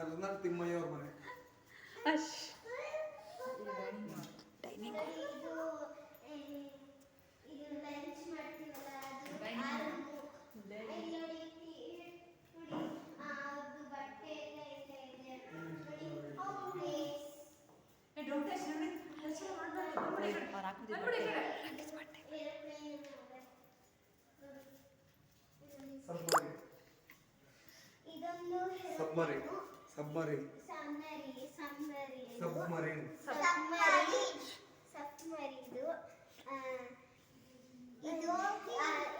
ಕರ್ನಾಟಕ ತಿಮ್ಮಯ್ಯ ಅವ್ರ ಮನೆ. ಅಶ್ dining submarine submarine submarine ಇದು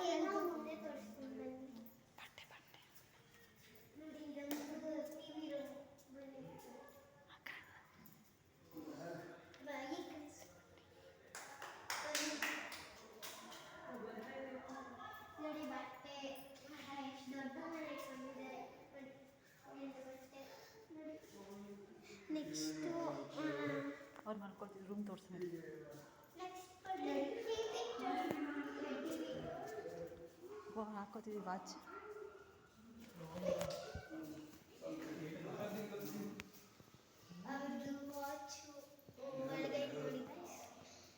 ಏನೋ ಮುಂದೆ ತೋರಿಸ್ತೀನಿ ಬಟ್ಟೆ ಬಟ್ಟೆ ನೋಡಿ ಇದೊಂದು ಟಿವಿ ರೂಮ್ ನೋಡಿ ಬಟ್ಟೆ ಎಷ್ಟು ದೊಡ್ಡ ಮನೆ ಇಟ್ಕೊಂಡಿದ್ದಾರೆ. ನೆಕ್ಸ್ಟ್ ಅವ್ರು ಮಾಡ್ಕೊಳ್ತಿದ್ರು ರೂಮ್ ತೋರಿಸ್ತೀನಿ. ಹಾಕೋತೀವಿ ವಾಚ್. ಅದು ವಾಚು ಒಳಗೆ ನೋಡಿ ಗೈಸ್.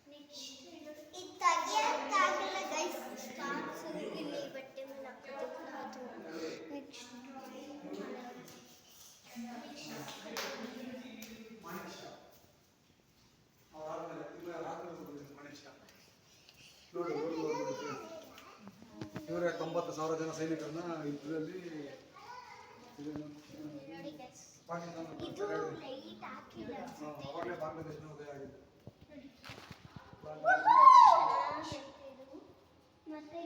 ನೆಕ್ಸ್ಟ್ ಇದು ತೆಗಿಯಕ್ಕಾಗಲ್ಲ ಗೈಸ್, ಸ್ಟಾರ್ಸ್ ಇಲ್ಲಿ ಬಟ್ಟೆ ಮೇಲೆ ಹಾಕೋದಕ್ಕೆ ಅದು. ನೆಕ್ಸ್ಟ್ ಇವರೇ 90,000 ಜನ ಸೈನಿಕರನ್ನ ಯುದ್ಧದಲ್ಲಿ ನೋಡಿ ಗೈಸ್, ಪಾಕಿಸ್ತಾನ ಇದು ಲೈಟ್ ಹಾಕಿಲ್ಲ ಅನ್ಸುತ್ತೆ. ಅವಾಗಲೇ ಬಾಂಗ್ಲಾದೇಶನ ಉದಯ ಆಗಿದೆ. ಮತ್ತೆ